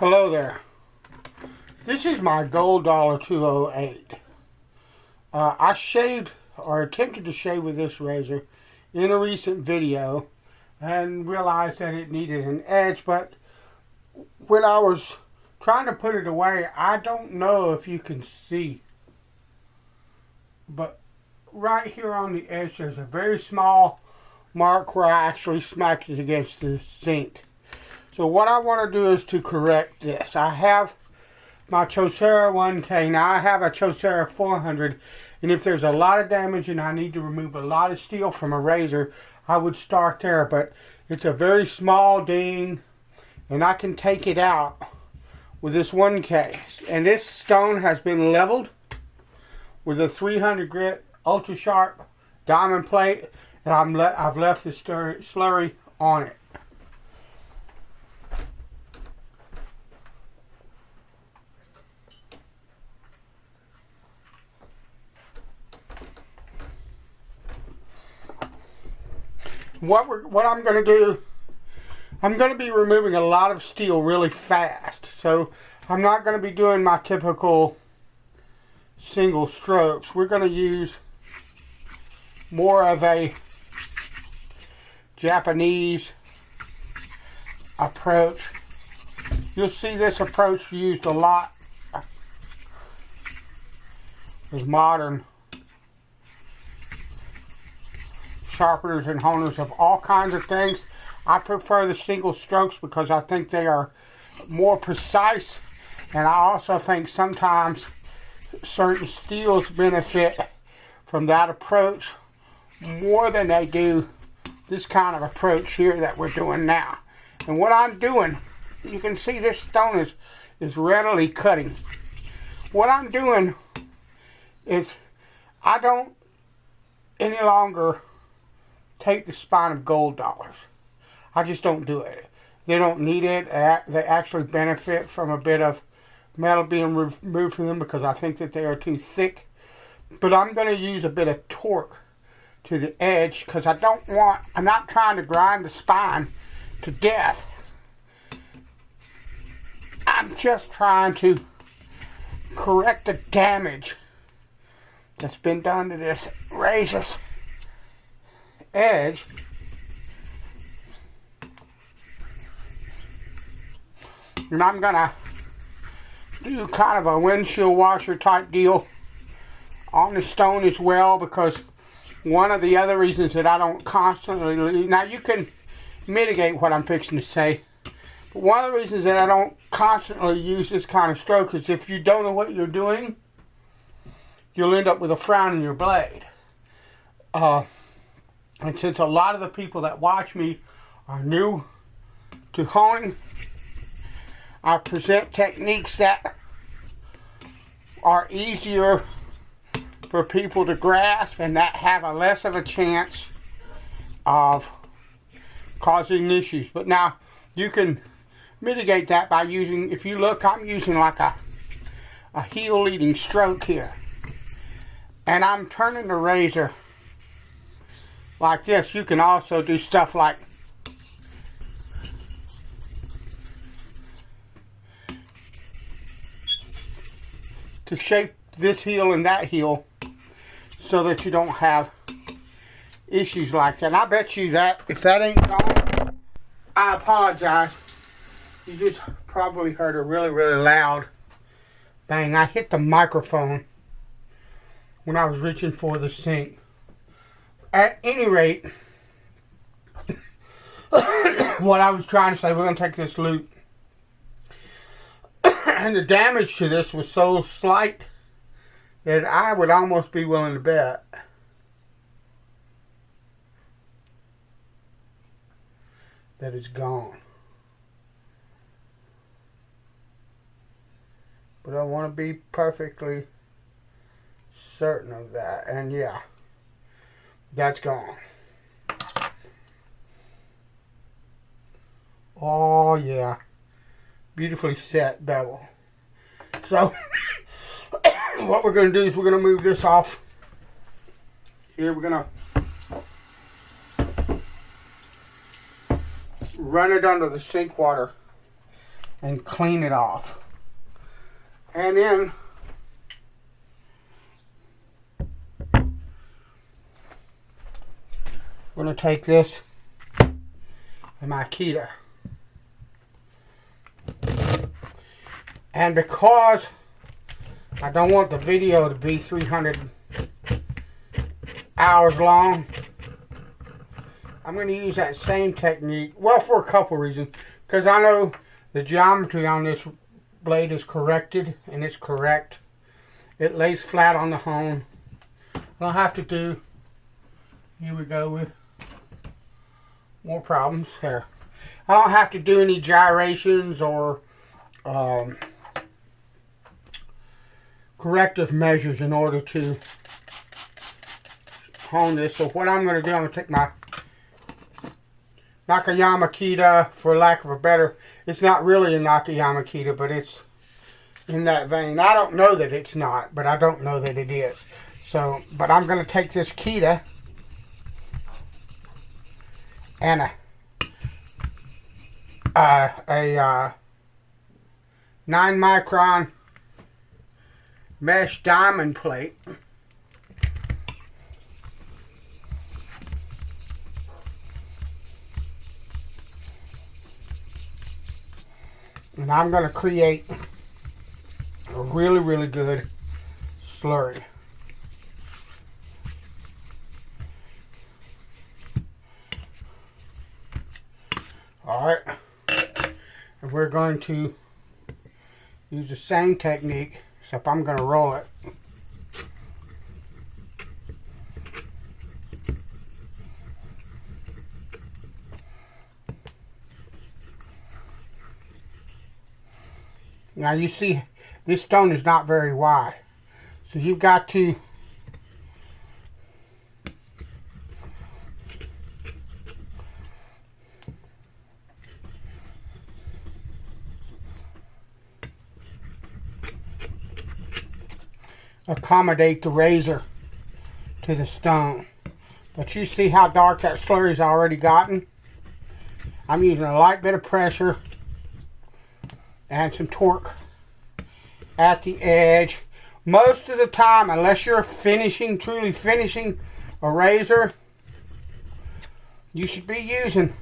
Hello there. This is my Gold Dollar 208. I shaved or attempted to shave with this razor in a recent video and realized that it needed an edge, but when I was trying to put it away, I don't know if you can see, but right here on the edge there's a very small mark where I actually smacked it against the sink. So what I want to do is to correct this. I have my Kyocera 1K. Now I have a Kyocera 400, and if there's a lot of damage and I need to remove a lot of steel from a razor, I would start there. But it's a very small ding, and I can take it out with this 1K. And this stone has been leveled with a 300 grit ultra sharp diamond plate, and I've left the slurry on it. What I'm going to do, I'm going to be removing a lot of steel really fast. So I'm not going to be doing my typical single strokes. We're going to use more of a Japanese approach. You'll see this approach used a lot with modern sharpeners and honers of all kinds of things. I prefer the single strokes because I think they are more precise, and I also think sometimes certain steels benefit from that approach more than they do this kind of approach here that we're doing now. And what I'm doing, you can see this stone is readily cutting. What I'm doing is I don't any longer take the spine of gold dollars. I just don't do it. They don't need it. They actually benefit from a bit of metal being removed from them because I think that they are too thick. But I'm going to use a bit of torque to the edge because I'm not trying to grind the spine to death. I'm just trying to correct the damage that's been done to this razor's edge. And I'm gonna do kind of a windshield washer type deal on the stone as well, because one of the other reasons that I don't constantly, now you can mitigate what I'm fixing to say, but one of the reasons that I don't constantly use this kind of stroke is if you don't know what you're doing, you'll end up with a frown in your blade. And since a lot of the people that watch me are new to honing, I present techniques that are easier for people to grasp and that have a less of a chance of causing issues. But now you can mitigate that by using, if you look, I'm using like a heel leading stroke here. And I'm turning the razor like this. You can also do stuff like to shape this heel and that heel so that you don't have issues like that. And I bet you that if that ain't gone, I apologize. You just probably heard a really, really loud bang. I hit the microphone when I was reaching for the sink. At any rate, what I was trying to say, we're going to take this loop. And the damage to this was so slight that I would almost be willing to bet that it's gone. But I want to be perfectly certain of that. And yeah, that's gone. Oh yeah. Beautifully set bevel. So what we're going to do is we're going to move this off. Here we're going to run it under the sink water and clean it off. And then we're going to take this and my Kita. And because I don't want the video to be 300 hours long, I'm going to use that same technique. Well, for a couple reasons. Because I know the geometry on this blade is corrected, and it's correct. It lays flat on the hone. I don't have to do, here we go with more problems here. I don't have to do any gyrations or corrective measures in order to hone this. So what I'm going to do, I'm going to take my Nakayama Kita, for lack of a better, it's not really a Nakayama Kita, but it's in that vein. I don't know that it's not, but I don't know that it is. So, but I'm going to take this Kita and a 9 micron mesh diamond plate. And I'm going to create a really, really good slurry. Alright. And we're going to use the same technique, except I'm going to roll it. Now you see, this stone is not very wide. So you've got to accommodate the razor to the stone. But you see how dark that slurry's already gotten? I'm using a light bit of pressure and some torque at the edge. Most of the time, unless you're truly finishing a razor, you should be using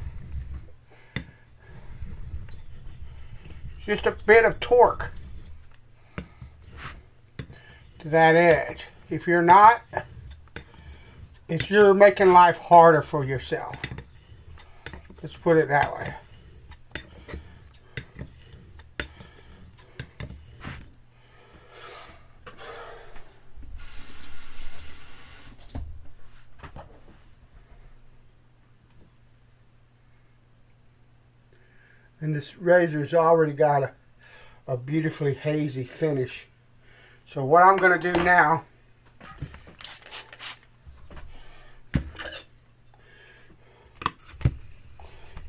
just a bit of torque to that edge. If you're not, you're making life harder for yourself. Let's put it that way. And this razor's already got a beautifully hazy finish. So what I'm going to do now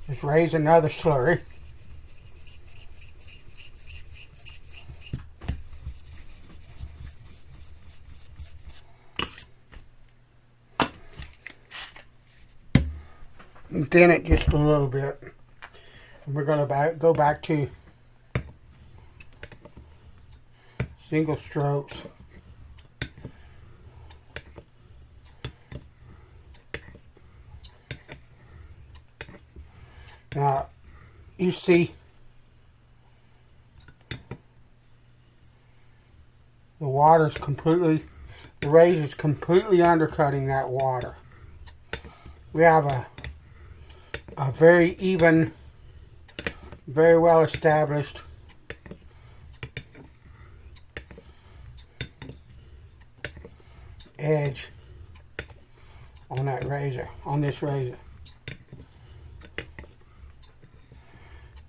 is raise another slurry. And thin it just a little bit. And we're going to go back to single strokes. Now, you see the razor's completely undercutting that water. We have a very even, very well established edge on that razor, on this razor.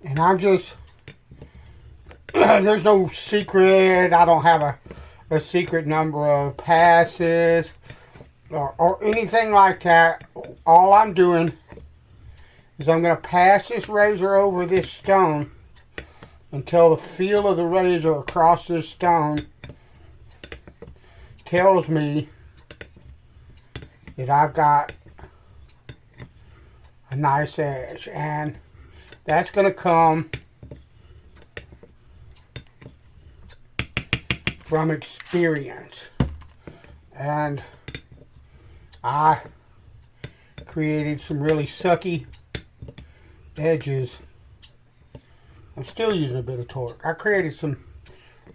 And I'm just, there's no secret, I don't have a secret number of passes or anything like that. All I'm doing is I'm going to pass this razor over this stone until the feel of the razor across this stone tells me that I've got a nice edge. And that's going to come from experience. And I created some really sucky edges. I'm still using a bit of torque. I created some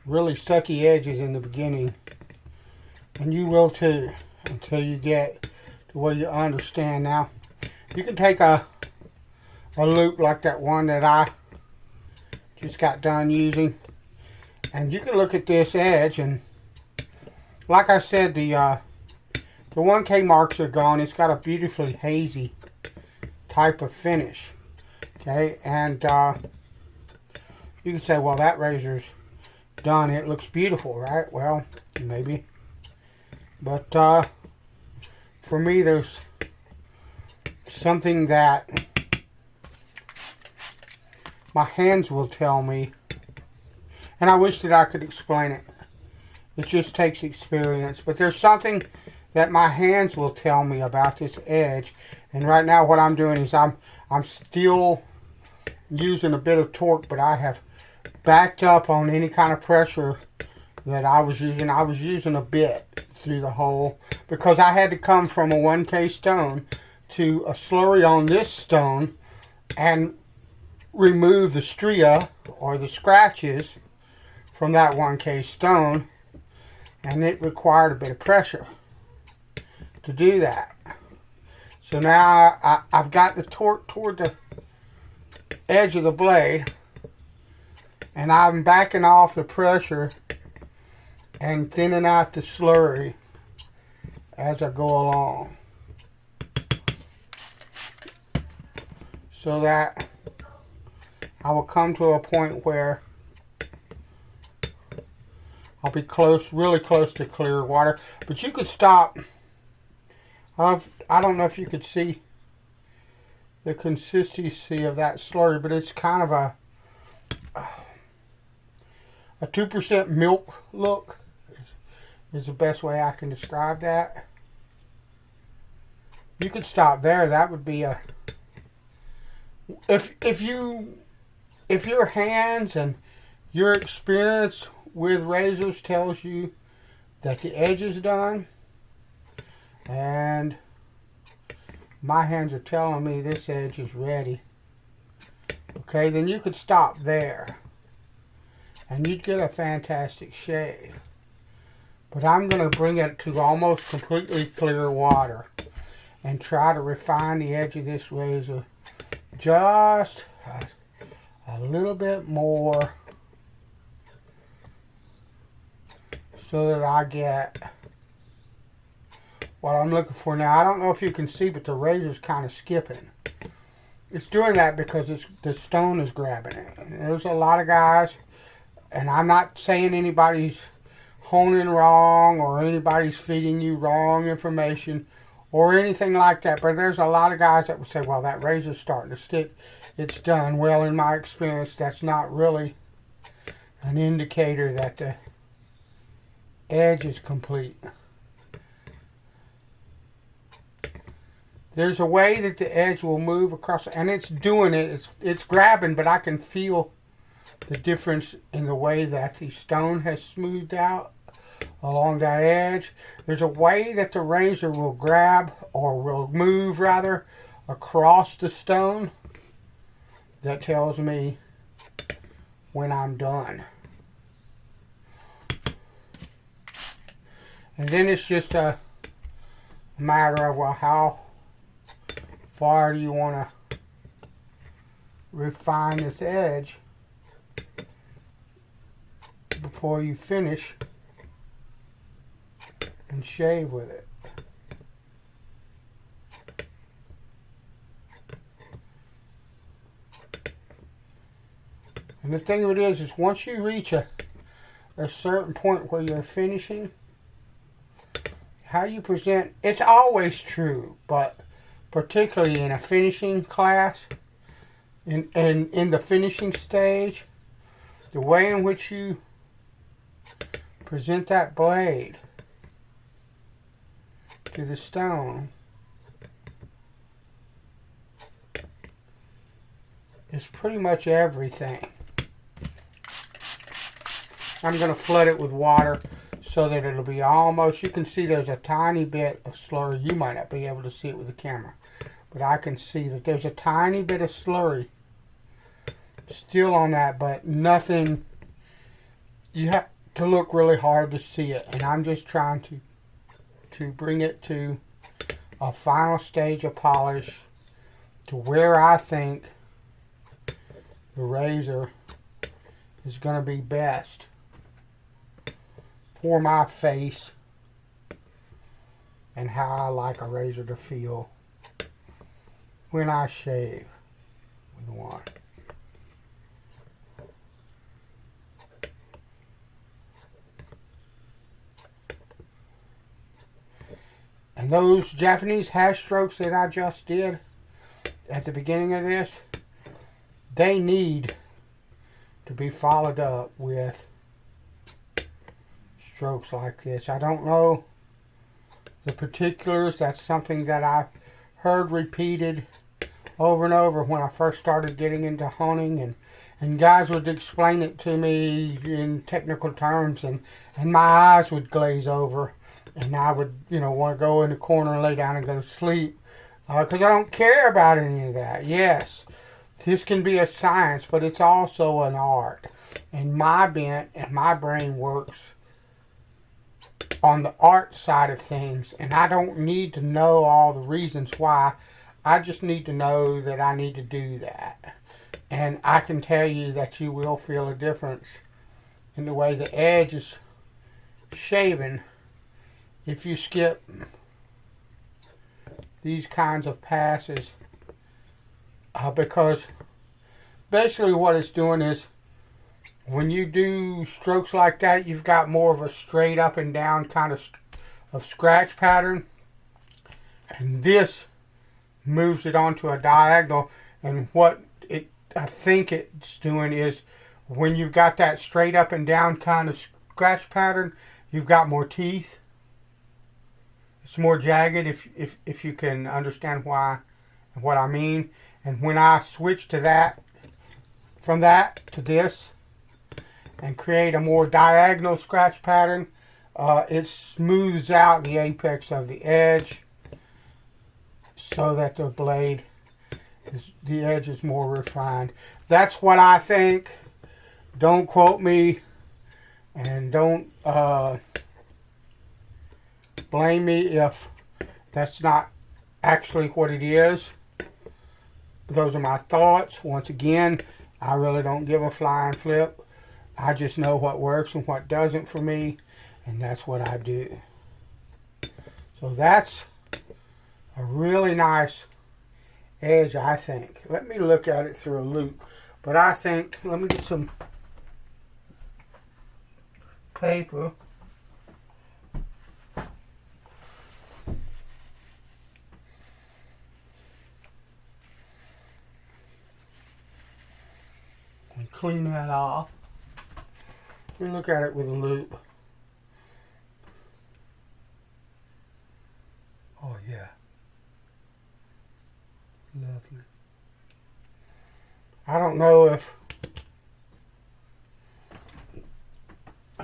really sucky edges in the beginning, and you will too, until you get to where you understand. Now you can take a loop like that one that I just got done using, and you can look at this edge, and like I said, the 1K marks are gone. It's got a beautifully hazy type of finish. Okay, and you can say, well, that razor's done. It looks beautiful, right? Well, maybe. But for me, there's something that my hands will tell me, and I wish that I could explain it. It just takes experience. But there's something that my hands will tell me about this edge. And right now what I'm doing is I'm still using a bit of torque, but I have backed up on any kind of pressure that I was using. I was using a bit through the hole because I had to come from a 1K stone to a slurry on this stone and remove the stria or the scratches from that 1K stone, and it required a bit of pressure to do that. So now I've got the torque toward the edge of the blade, and I'm backing off the pressure and thinning out the slurry as I go along, so that I will come to a point where I'll be close, really close to clear water. But you could stop. I don't know if you could see the consistency of that slurry, but it's kind of a 2% milk look is the best way I can describe that. You could stop there. That would be a, if your hands and your experience with razors tells you that the edge is done, and my hands are telling me this edge is ready, okay, then you could stop there and you'd get a fantastic shave. But I'm going to bring it to almost completely clear water and try to refine the edge of this razor just a little bit more, so that I get what I'm looking for. Now, I don't know if you can see, but the razor's kind of skipping. It's doing that because the stone is grabbing it. And there's a lot of guys, and I'm not saying anybody's honing wrong or anybody's feeding you wrong information or anything like that, but there's a lot of guys that would say, well, that razor's starting to stick, it's done. Well, in my experience, that's not really an indicator that the edge is complete. There's a way that the edge will move across, and it's doing it. It's grabbing, but I can feel the difference in the way that the stone has smoothed out along that edge. There's a way that the razor will grab, or will move rather, across the stone that tells me when I'm done. And then it's just a matter of, well, how far do you want to refine this edge before you finish and shave with it. And the thing of it is once you reach a certain point where you're finishing, how you present, it's always true, but particularly in a finishing class, in the finishing stage, the way in which you present that blade to the stone is pretty much everything. I'm going to flood it with water so that it'll be almost, you can see there's a tiny bit of slurry. You might not be able to see it with the camera, but I can see that there's a tiny bit of slurry still on that, but nothing. You have to look really hard to see it, and I'm just trying to bring it to a final stage of polish to where I think the razor is going to be best for my face and how I like a razor to feel when I shave with one. And those Japanese hash strokes that I just did at the beginning of this, they need to be followed up with strokes like this. I don't know the particulars. That's something that I've heard repeated over and over when I first started getting into honing, and guys would explain it to me in technical terms, and my eyes would glaze over, and I would, want to go in the corner and lay down and go to sleep because I don't care about any of that. Yes, this can be a science, but it's also an art. And my bent and my brain works on the art side of things, and I don't need to know all the reasons why. I just need to know that I need to do that. And I can tell you that you will feel a difference in the way the edge is shaven if you skip these kinds of passes, because basically what it's doing is when you do strokes like that, you've got more of a straight up and down kind of scratch pattern, and this moves it onto a diagonal. And what I think it's doing is when you've got that straight up and down kind of scratch pattern, you've got more teeth. It's more jagged, if you can understand why and what I mean. And when I switch to that, from that to this, and create a more diagonal scratch pattern, it smooths out the apex of the edge so that the blade, the edge is more refined. That's what I think. Don't quote me, and don't blame me if that's not actually what it is. Those are my thoughts. Once again, I really don't give a flying flip. I just know what works and what doesn't for me, and that's what I do. So that's a really nice edge, I think. Let me look at it through a loop. But I think, let me get some paper. And clean that off. Let me look at it with a loop. Oh yeah. Lovely. I don't know if,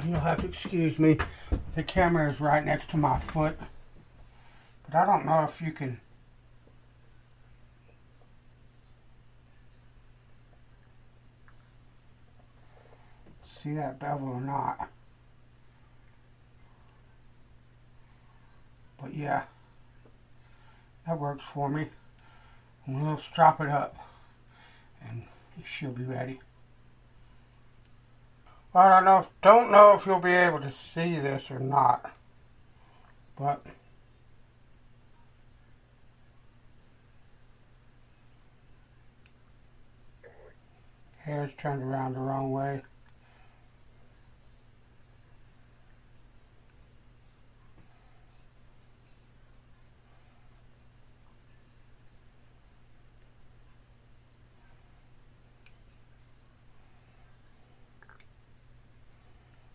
you'll have to excuse me, the camera is right next to my foot, but I don't know if you can see that bevel or not. But yeah, that works for me. We'll strop it up and it should be ready. Well, I don't know if you'll be able to see this or not, but hair's turned around the wrong way.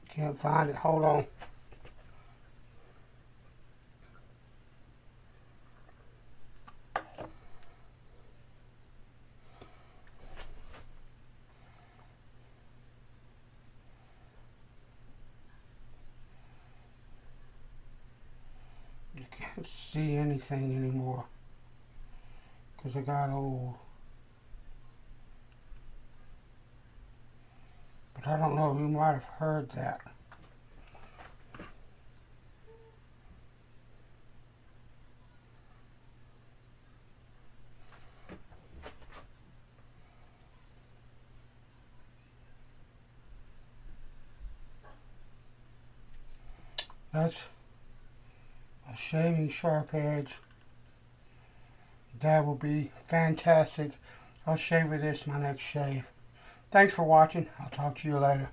Can't find it. Hold on. can't see anything anymore because it got old. But I don't know, you might have heard that. That's a shaving sharp edge. That will be fantastic. I'll shave with this my next shave. Thanks for watching. I'll talk to you later.